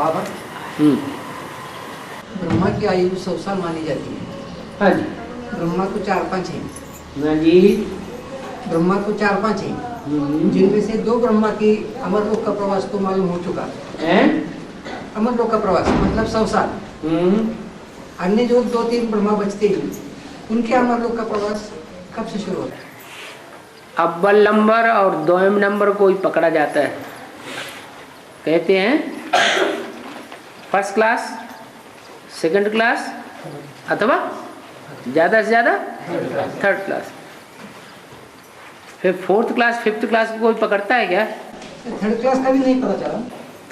बाबा, ब्रह्मा की आयु 100 साल मानी जाती है। हाँ जी। ब्रह्मा को 4-5 हैं। ना जी। ब्रह्मा को 4-5 हैं, जिनमें से 2 ब्रह्मा की अमरलोक का प्रवास तो मालूम हो चुका है। अमरलोक का प्रवास मतलब 100 साल। अन्य जो 2-3 ब्रह्मा बचते हैं, उनके अमरलोक का प्रवास कब से शुरू होता है? अव्वल नंबर और दोयम नंबर को ही पकड़ा जाता है। कहते हैं फर्स्ट क्लास, सेकंड क्लास अथवा ज़्यादा से ज़्यादा थर्ड क्लास। फिर फोर्थ क्लास, फिफ्थ क्लास को कोई पकड़ता है क्या? थर्ड क्लास का भी नहीं पता चला।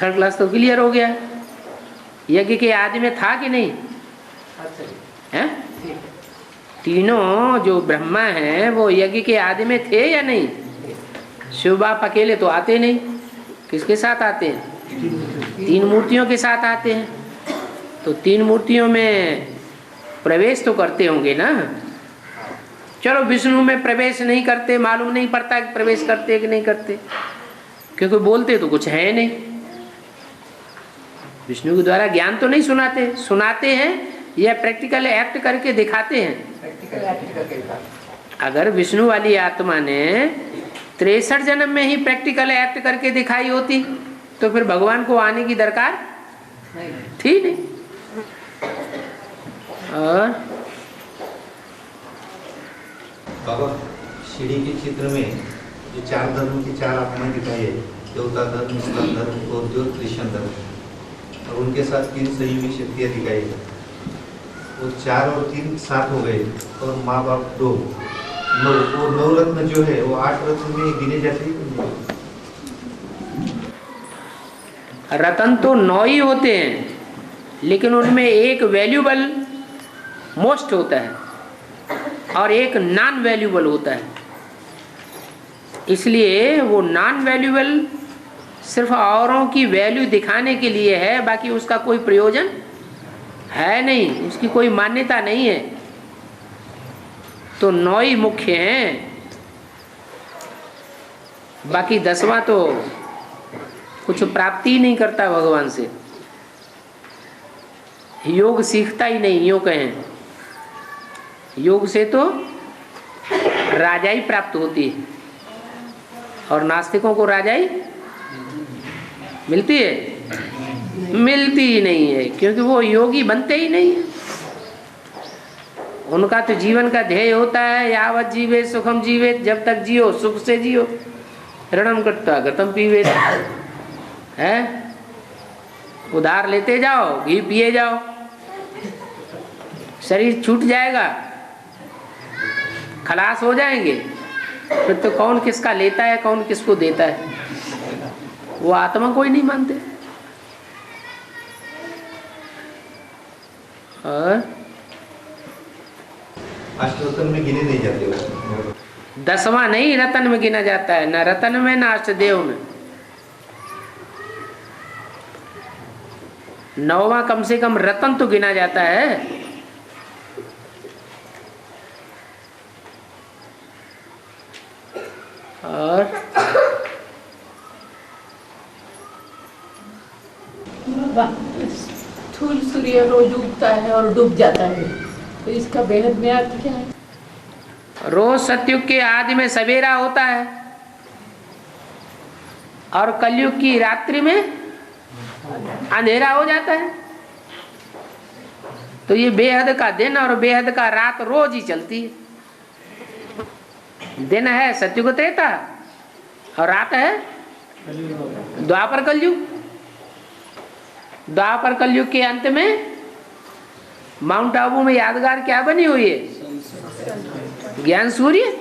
थर्ड क्लास तो क्लियर हो गया। यज्ञ के आदि में था कि नहीं? हैं? तीनों जो ब्रह्मा हैं वो यज्ञ के आदि में थे या नहीं? शिव बाप अकेले तो आते नहीं, किसके साथ आते हैं? 3 मूर्तियों के साथ आते हैं। तो 3 मूर्तियों में प्रवेश तो करते होंगे ना। चलो विष्णु में प्रवेश नहीं करते, मालूम नहीं पड़ता कि प्रवेश करते कि नहीं करते, क्योंकि बोलते तो कुछ है नहीं। विष्णु के द्वारा ज्ञान तो नहीं सुनाते, सुनाते हैं या प्रैक्टिकल एक्ट करके दिखाते हैं। प्रैक्टिकल एक्ट करके दिखाते। अगर विष्णु वाली आत्मा ने 63 जन्म में ही प्रैक्टिकल एक्ट करके दिखाई होती तो फिर भगवान को आने की दरकार थी नहीं। और बाबा, सीढ़ी के चित्र में जो 4 धर्म की 4 आत्माएं दिखाई है, देवता धर्म, इस्लाम धर्म और जो क्रिश्चियन धर्म, और उनके साथ 3 संयोगी शक्तियाँ दिखाई है। वो 4 और 3 7 हो गए और माँ बाप 2, 9। वो 9 रत्न जो है वो 8 रत्न में गिने जाते हैं। रतन तो 9 ही होते हैं, लेकिन उनमें एक वैल्यूबल मोस्ट होता है और एक नॉन वैल्यूबल होता है। इसलिए वो नॉन वैल्यूबल सिर्फ औरों की वैल्यू दिखाने के लिए है, बाकी उसका कोई प्रयोजन है नहीं, उसकी कोई मान्यता नहीं है। तो 9 ही मुख्य हैं, बाकी 10वां तो कुछ प्राप्ति ही नहीं करता भगवान से, योग सीखता ही नहीं। योग कहें, योग से तो राजाई प्राप्त होती है और नास्तिकों को राजाई मिलती है? मिलती ही नहीं है, क्योंकि वो योगी बनते ही नहीं है। उनका तो जीवन का ध्येय होता है यावत जीवे सुखम जीवे, जब तक जियो सुख से जियो, ऋणम कर्ता गतम पीवे है। उधार लेते जाओ, घी पिए जाओ, शरीर छूट जाएगा, खलास हो जाएंगे, फिर तो कौन किसका लेता है, कौन किसको देता है? वो आत्मा को ही नहीं मानते। और 8 रत्न में गिने नहीं जाते वो। 10वां नहीं रतन में गिना जाता है, न रतन में न अष्टदेव में। 9वां कम से कम रतन तो गिना जाता है। और स्थूल सूर्य रोज उगता है और डूब जाता है, तो इसका बेहद में अर्थ क्या है? रोज सतयुग के आदि में सवेरा होता है और कलयुग की रात्रि में अंधेरा हो जाता है। तो ये बेहद का दिन और बेहद का रात रोज ही चलती है। दिन है सतयुग त्रेता और रात है द्वापर कलयुग। द्वापर कलयुग के अंत में माउंट आबू में यादगार क्या बनी हुई है? ज्ञान सूर्य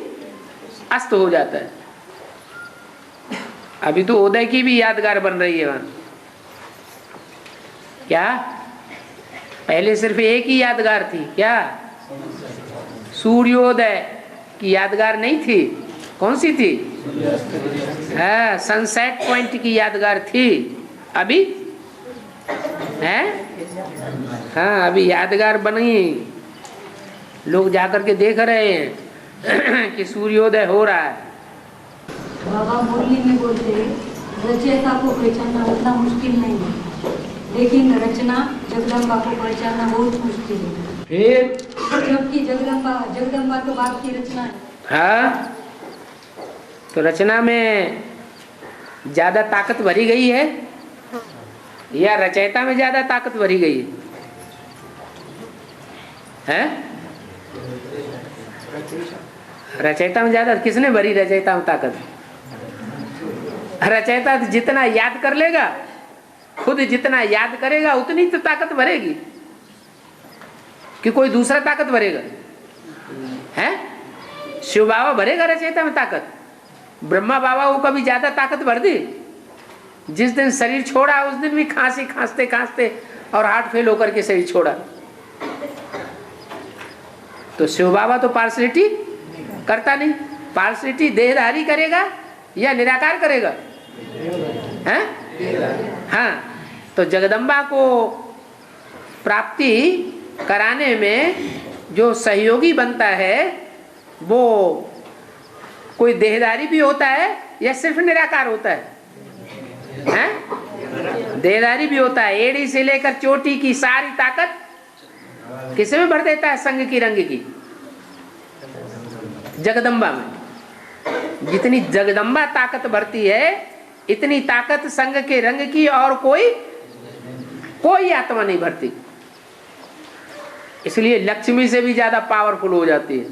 अस्त हो जाता है। अभी तो उदय की भी यादगार बन रही है वहां। क्या पहले सिर्फ एक ही यादगार थी क्या? सूर्योदय की यादगार नहीं थी? कौन सी थी? हाँ, सनसेट पॉइंट की यादगार थी। अभी है? हाँ, अभी यादगार बनी, लोग जाकर के देख रहे हैं कि सूर्योदय हो रहा है। बाबा मुरली में बोलते हैं रचयिता को पहचानना उतना मुश्किल नहीं है, लेकिन रचना जगदम्बा को पहचानना बहुत मुश्किल है। फिर जबकि जगदम्बा तो बाप की रचना है। हाँ, तो रचना में ज्यादा ताकत भरी गई है या रचयिता में ज्यादा ताकत भरी गई है? रचयिता में ज्यादा किसने भरी? रचयिता में ताकत। रचयिता जितना याद कर लेगा, खुद जितना याद करेगा उतनी तो ताकत भरेगी कि कोई दूसरा ताकत भरेगा? है शिव बाबा भरेगा रचयिता में ताकत? ब्रह्मा बाबा को कभी ज्यादा ताकत भर दी? जिस दिन शरीर छोड़ा उस दिन भी खांसी खांसते खांसते और हार्ट फेल होकर के शरीर छोड़ा। तो शिव बाबा तो पार्शलिटी करता नहीं। पार्शलिटी देहधारी करेगा या निराकार करेगा? हैं? हाँ, तो जगदम्बा को प्राप्ति कराने में जो सहयोगी बनता है वो कोई देहधारी भी होता है या सिर्फ निराकार होता है? हैं? देहधारी भी होता है। एड़ी से लेकर चोटी की सारी ताकत किसे में भर देता है? संग की रंग की जगदम्बा में। जितनी जगदम्बा ताकत भरती है इतनी ताकत संग के रंग की और कोई आत्मा नहीं भरती। इसलिए लक्ष्मी से भी ज्यादा पावरफुल हो जाती है।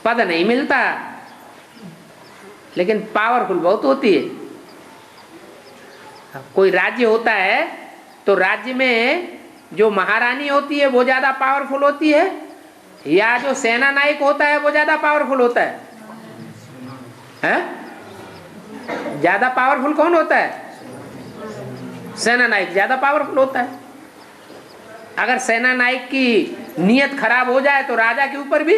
पद नहीं मिलता लेकिन पावरफुल बहुत होती है। कोई राज्य होता है तो राज्य में जो महारानी होती है वो ज्यादा पावरफुल होती है या जो सेना नायक होता है वो ज्यादा पावरफुल होता है? ज्यादा पावरफुल कौन होता है? सेना नायक ज्यादा पावरफुल होता है। अगर सेना नायक की नीयत खराब हो जाए तो राजा के ऊपर भी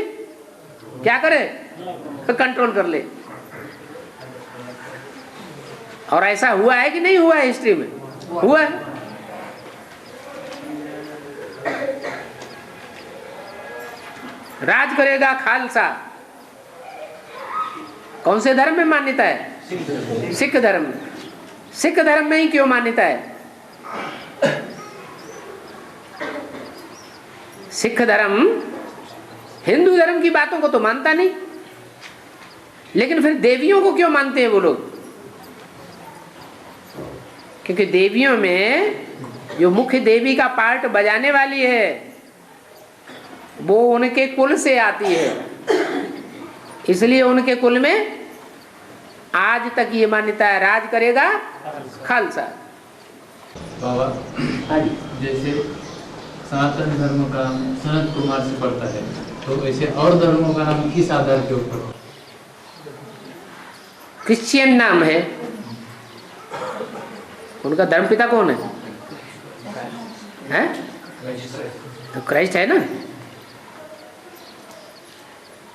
क्या करे? तो कंट्रोल कर ले। और ऐसा हुआ है कि नहीं हुआ है? हिस्ट्री में हुआ है। राज करेगा खालसा। कौन से धर्म में मान्यता है? सिख धर्म में। सिख धर्म में ही क्यों मान्यता है? सिख धर्म हिंदू धर्म की बातों को तो मानता नहीं, लेकिन फिर देवियों को क्यों मानते हैं वो लोग? क्योंकि देवियों में जो मुख्य देवी का पार्ट बजाने वाली है वो उनके कुल से आती है, इसलिए उनके कुल में आज तक ये मान्यता है राज करेगा खालसा। बाबा जैसे सनातन धर्म का सनत कुमार से पड़ता है तो वैसे और धर्मों का नाम किस आधार के ऊपर? क्रिश्चियन नाम है उनका। धर्म पिता कौन है? हैं? तो क्राइस्ट है ना।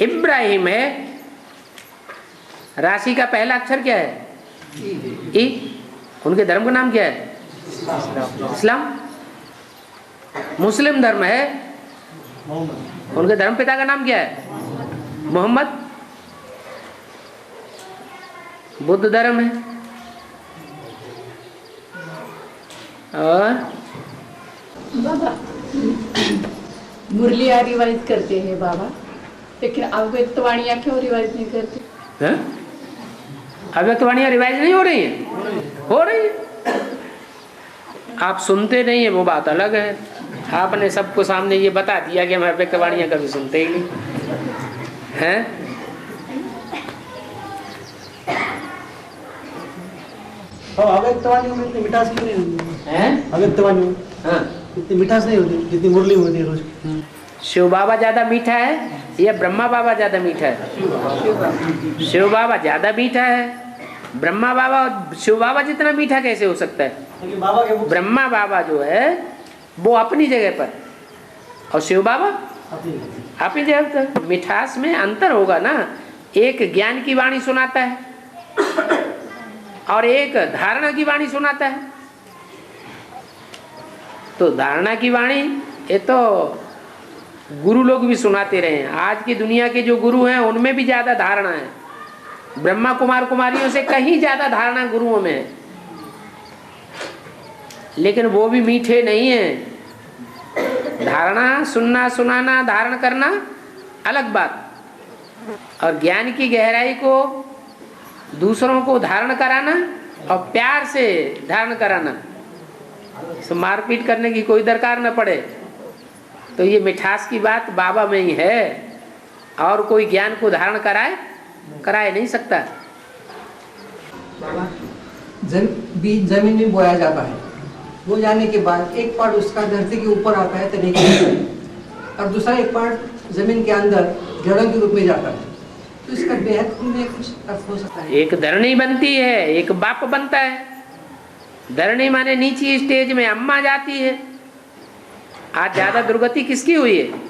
इब्राहिम है। राशि का पहला अक्षर क्या है? ई। उनके धर्म का नाम क्या है? इस्लाम। मुस्लिम धर्म है। उनके धर्म पिता का नाम क्या है? मोहम्मद। बुद्ध धर्म है। और बाबा मुरलिया रिवाइज करते हैं बाबा, लेकिन अव्यक्त वाणियाँ क्यों रिवाइज नहीं करते? अव्यक्त वाणियाँ रिवाइज नहीं हो रही हैं? हो रही है। आप सुनते नहीं है वो बात अलग है। आपने सबको सामने ये बता दिया कि हम अव्यक्त वाणियाँ कभी सुनते ही नहीं हैं। अव्यक्त वाणियों में इतनी मिठास क्यों नहीं होती है? अव्यक्त वाणियों में हाँ, इतनी मिठास नहीं होती जितनी मुरली में होती है रोज। शिव बाबा ज्यादा मीठा है या ब्रह्मा बाबा ज्यादा मीठा है? शिव बाबा ज्यादा मीठा है। ब्रह्मा बाबा शिव बाबा जितना मीठा कैसे हो सकता है? बाबा के ब्रह्मा बाबा जो है वो अपनी जगह पर और शिव बाबा अपनी जगह पर। मिठास में अंतर होगा ना। एक ज्ञान की वाणी सुनाता है और एक धारणा की वाणी सुनाता है। तो धारणा की वाणी ये तो गुरु लोग भी सुनाते रहे हैं। आज की दुनिया के जो गुरु हैं उनमें भी ज्यादा धारणा है। ब्रह्मा कुमार कुमारियों से कहीं ज्यादा धारणा गुरुओं में है। लेकिन वो भी मीठे नहीं है। धारणा, सुनना, सुनाना, धारण करना अलग बात, और ज्ञान की गहराई को दूसरों को धारण कराना और प्यार से धारण कराना, तो मारपीट करने की कोई दरकार न पड़े। तो ये मिठास की बात बाबा में ही है, और कोई ज्ञान को धारण कराए नहीं सकता। बाबा, बीज जमीन में बोया जाता है, बो जाने के बाद एक पार्ट उसका धरती के ऊपर आता है तने के, और दूसरा एक पार्ट जमीन के अंदर जड़ों के रूप में जाता है। तो इसका बेहद में कुछ अर्थ हो सकता है। एक धरणी बनती है, एक बाप बनता है। धरणी माने नीची स्टेज में अम्मा जाती है। आज ज्यादा दुर्गति किसकी हुई है?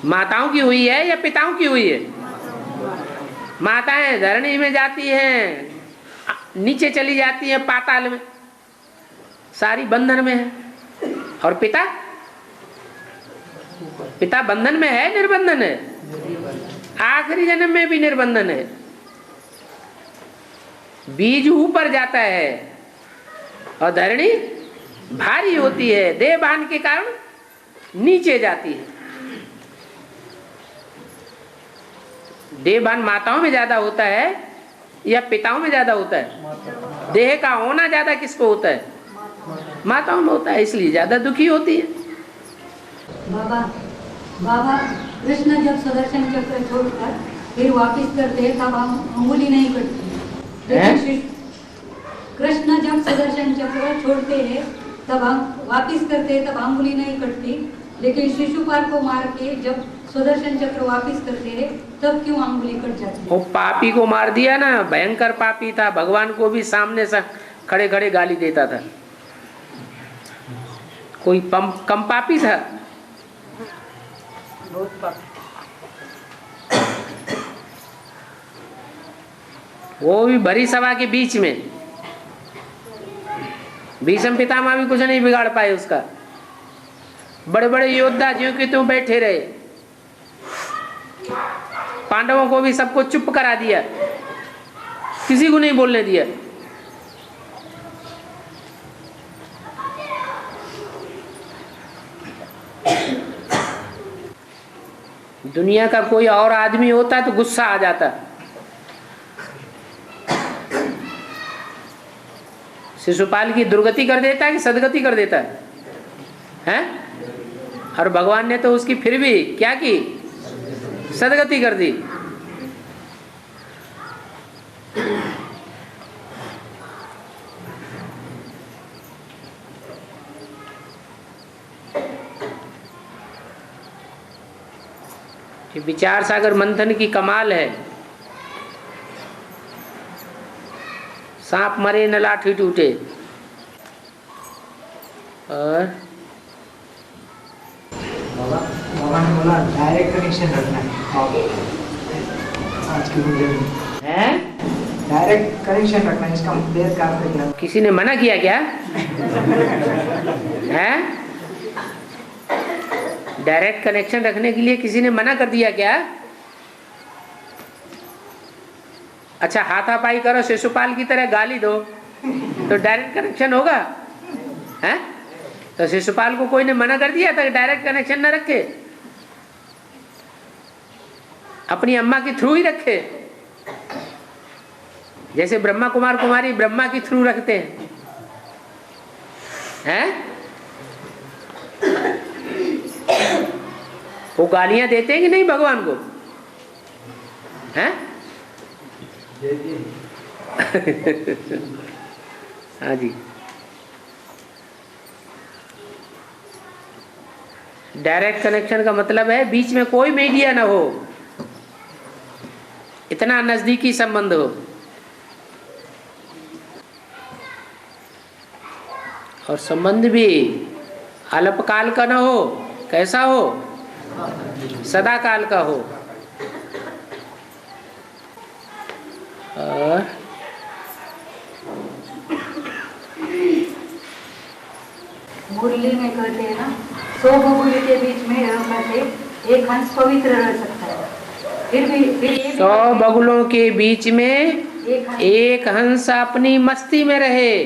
माताओं की हुई है या पिताओं की हुई है? माताएं धरणी में जाती हैं, नीचे चली जाती हैं पाताल में, सारी बंधन में है। और पिता बंधन में है, निर्बंधन है, आखिरी जन्म में भी निर्बंधन है। बीज ऊपर जाता है और धरणी भारी होती है, देहभान के कारण नीचे जाती है। देहभान माताओं में ज्यादा होता है या पिताओं में ज्यादा होता है? देह का होना ज्यादा किसको होता है? माताओं में होता है, इसलिए ज्यादा दुखी होती है। बाबा, कृष्ण जब सुदर्शन चक्र छोड़कर फिर वापिस करते हैं तब हम अंगुली नहीं कटती, लेकिन कृष्ण जब सुदर्शन चक्र छोड़ते हैं तब हम वापिस करते हैं तब अंगुली नहीं कटती, लेकिन शिशुपाल को मार के जब सुदर्शन चक्र वापिस करते हैं तब क्यों अंगुली कट जाती है? वो पापी को मार दिया ना, भयंकर पापी था, भगवान को भी सामने से खड़े खड़े गाली देता था। कोई कम पापी था? बहुत पापी। वो भी भरी सभा के बीच में। भीष्म पितामह भी कुछ नहीं बिगाड़ पाए उसका। बड़े बड़े योद्धा ज्यों कि त्यों बैठे रहे, पांडवों को भी सबको चुप करा दिया, किसी को नहीं बोलने दिया। दुनिया का कोई और आदमी होता तो गुस्सा आ जाता। शिशुपाल की दुर्गति कर देता है कि सदगति कर देता है, हैं? और भगवान ने तो उसकी फिर भी क्या की? सदगति कर दी। ये विचार सागर मंथन की कमाल है। सांप मरे न लाठी टूटे। और बाबा ने बोला डायरेक्ट कनेक्शन रखना है आज की वीडियो में। है डायरेक्ट कनेक्शन रखना है, इसका देर काम करना। किसी ने मना किया क्या? है डायरेक्ट कनेक्शन रखने के लिए किसी ने मना कर दिया क्या? अच्छा, हाथापाई करो, शिशुपाल की तरह गाली दो तो डायरेक्ट कनेक्शन होगा? हैं? तो शिशुपाल को कोई ने मना कर दिया था कि डायरेक्ट कनेक्शन न रखे, अपनी अम्मा के थ्रू ही रखे। जैसे ब्रह्मा कुमार कुमारी ब्रह्मा के थ्रू रखते हैं, हैं? वो गालियां देते हैं कि नहीं भगवान को? हैं? हाँ जी। डायरेक्ट कनेक्शन का मतलब है बीच में कोई मीडिया ना हो, इतना नजदीकी संबंध हो। और संबंध भी अल्पकाल का ना हो, कैसा हो? सदा काल का हो। मुरली में कहते हैं ना, 100 बबूले के बीच में रह करके एक हंस पवित्र रह सकता है। फिर 100 बगुलों के बीच में एक हंस अपनी मस्ती में रहे।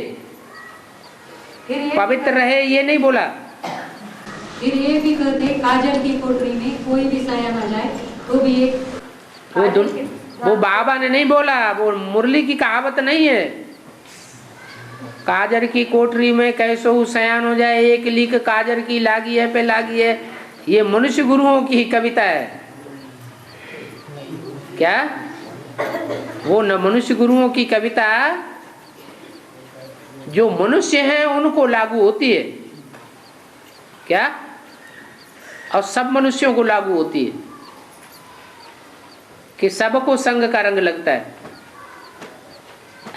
फिर ये पवित्र रहे, ये नहीं बोला। फिर ये भी कहते काजल की कोठरी में कोई भी साया ना जाए तो भी एक वो बाबा ने नहीं बोला, वो मुरली की कहावत नहीं है। काजर की कोठरी में कैसो सयान हो जाए, एक लीक काजर की लागी है पे लागी है, ये मनुष्य गुरुओं की कविता है। क्या वो न मनुष्य गुरुओं की कविता जो मनुष्य हैं उनको लागू होती है क्या, और सब मनुष्यों को लागू होती है कि सबको संग का रंग लगता है।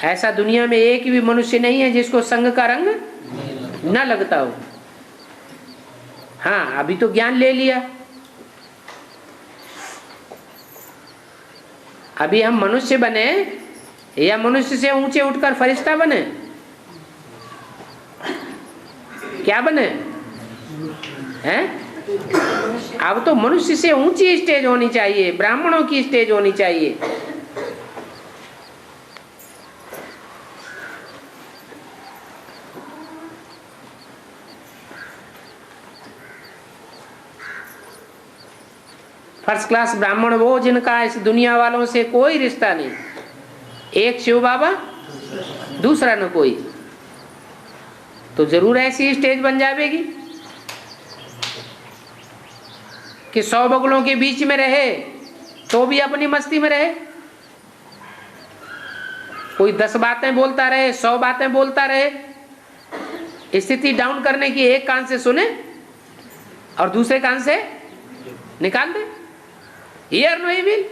ऐसा दुनिया में एक भी मनुष्य नहीं है जिसको संग का रंग न लगता हो। हाँ, अभी तो ज्ञान ले लिया, अभी हम मनुष्य बने या मनुष्य से ऊंचे उठकर फरिश्ता बने, क्या बने हैं? अब तो मनुष्य से ऊंची स्टेज होनी चाहिए, ब्राह्मणों की स्टेज होनी चाहिए। फर्स्ट क्लास ब्राह्मण वो जिनका इस दुनिया वालों से कोई रिश्ता नहीं, एक शिव बाबा दूसरा न कोई, तो जरूर ऐसी स्टेज बन जाएगी कि 100 बगुलों के बीच में रहे तो भी अपनी मस्ती में रहे। कोई 10 बातें बोलता रहे, 100 बातें बोलता रहे, स्थिति डाउन करने की एक कान से सुने और दूसरे कान से निकाल दे। हियर नो इविल,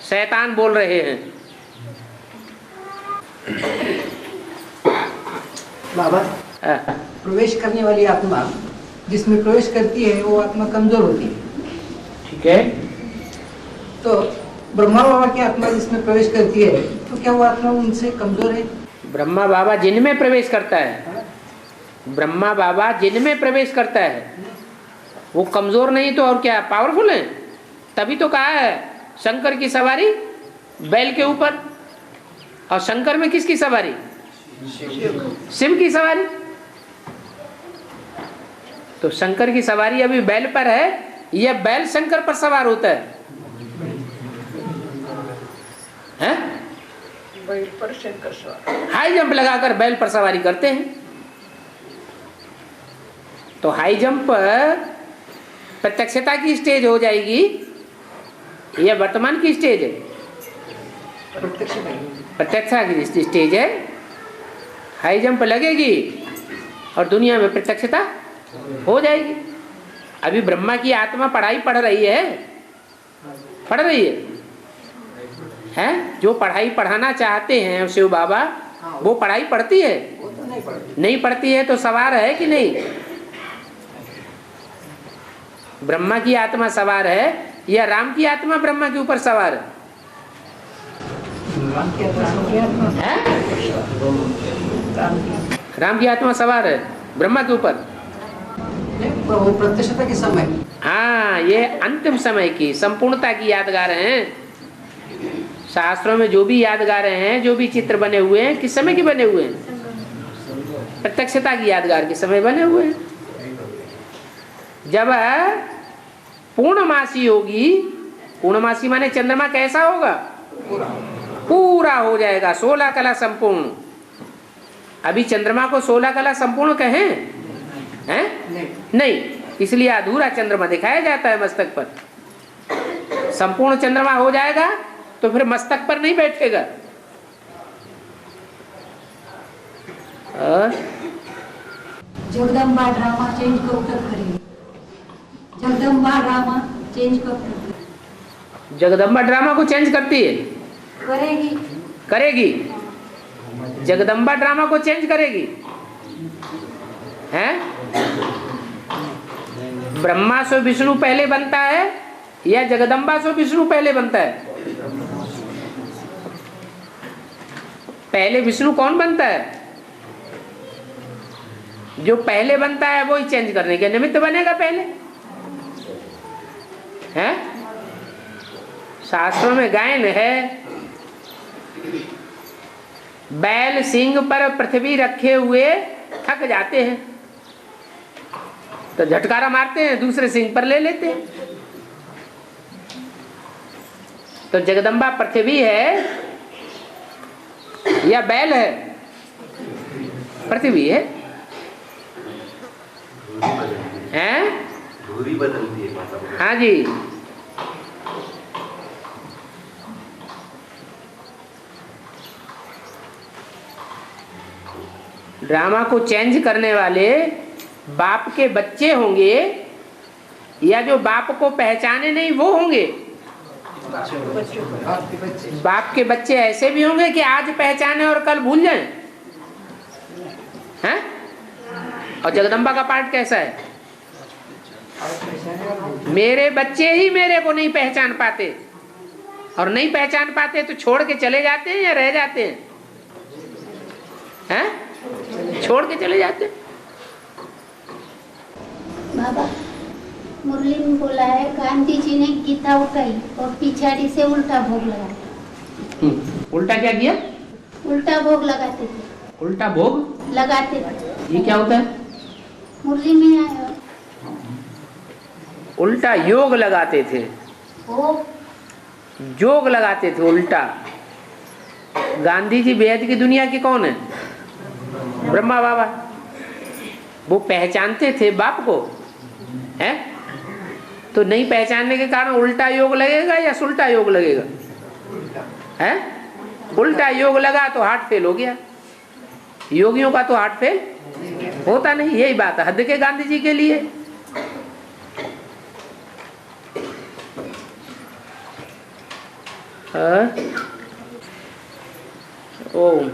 शैतान बोल रहे हैं। बाबा, प्रवेश करने वाली आत्मा जिसमें प्रवेश करती है वो आत्मा कमजोर होती है, ठीक है। तो ब्रह्मा बाबा की आत्मा जिसमें प्रवेश करती है तो क्या वो आत्मा उनसे कमजोर है? ब्रह्मा बाबा जिनमें प्रवेश करता है, ब्रह्मा बाबा जिनमें प्रवेश करता है वो कमजोर नहीं तो और क्या, पावरफुल है। तभी तो कहा है शंकर की सवारी बैल के ऊपर, और शंकर में किसकी सवारी? शिव की सवारी। तो शंकर की सवारी अभी बैल पर है, यह बैल शंकर पर सवार होता है, हैं? बैल पर शंकर सवार हाई जंप लगाकर बैल पर सवारी करते हैं। तो हाई जंप पर प्रत्यक्षता की स्टेज हो जाएगी, यह वर्तमान की स्टेज है, प्रत्यक्षता की स्टेज है। हाई जंप लगेगी और दुनिया में प्रत्यक्षता हो जाएगी। अभी ब्रह्मा की आत्मा पढ़ाई पढ़ रही है, पढ़ रही है? जो पढ़ाई पढ़ाना चाहते हैं शिव बाबा, वो पढ़ाई पढ़ती है? नहीं पढ़ती है तो सवार है कि नहीं? ब्रह्मा की आत्मा सवार है या राम की आत्मा ब्रह्मा के ऊपर सवार है? राम की आत्मा सवार है ब्रह्मा के ऊपर। वो प्रत्यक्षता के समय, हाँ, ये अंतिम समय की संपूर्णता की यादगार हैं। शास्त्रों में जो भी यादगार हैं, जो भी चित्र बने हुए हैं, किस समय के बने हुए हैं? प्रत्यक्षता की यादगार के समय बने हुए हैं। जब पूर्णमासी होगी, पूर्णमासी माने चंद्रमा कैसा होगा? पूरा हो जाएगा, 16 कला संपूर्ण। अभी चंद्रमा को 16 कला संपूर्ण कहें हैं? नहीं, इसलिए अधूरा चंद्रमा दिखाया जाता है मस्तक पर। संपूर्ण चंद्रमा हो जाएगा तो फिर मस्तक पर नहीं बैठेगा। और जगदम्बा ड्रामा चेंज कब तक करेंगे? जगदम्बा ड्रामा चेंज कब तक जगदम्बा ड्रामा को चेंज करती है? करेगी? करेगी। जगदम्बा ड्रामा को चेंज करेगी, हैं? ब्रह्मा से विष्णु पहले बनता है या जगदम्बा से विष्णु पहले बनता है? पहले विष्णु कौन बनता है? जो पहले बनता है वो ही चेंज करने के निमित्त बनेगा पहले, हैं? शास्त्रों में गायन है बैल सिंह पर पृथ्वी रखे हुए थक जाते हैं तो झटकारा मारते हैं, दूसरे सिंह पर ले लेते हैं। तो जगदम्बा पृथ्वी है या बैल है? पृथ्वी है। हैं? धुरी बदलती है माता। हाँ जी। ड्रामा को चेंज करने वाले बाप के बच्चे होंगे या जो बाप को पहचाने नहीं वो होंगे? बाप के बच्चे ऐसे भी होंगे कि आज पहचाने और कल भूल जाएं, हैं? और जगदम्बा का पार्ट कैसा है? मेरे बच्चे ही मेरे को नहीं पहचान पाते, और नहीं पहचान पाते तो छोड़ के चले जाते हैं या रह जाते हैं? हैं? छोड़ के चले जाते। बाबा मुरली में बोला है गांधी जी ने गीता उठाई और पिछाड़ी से उल्टा भोग लगाया। उल्टा क्या किया? उल्टा भोग लगाते थे। उल्टा भोग लगाते थे। ये क्या होता है? मुरली में आया। उल्टा योग लगाते थे। जोग लगाते थे उल्टा। गांधी जी वेद की दुनिया के कौन है? ब्रह्मा बाबा। वो पहचानते थे बाप को, है? तो नहीं पहचानने के कारण उल्टा योग लगेगा या सुल्टा योग लगेगा? है? उल्टा योग लगा तो हार्ट फेल हो गया। योगियों का तो हार्ट फेल होता नहीं। यही बात है हद के गांधी जी के लिए। ओम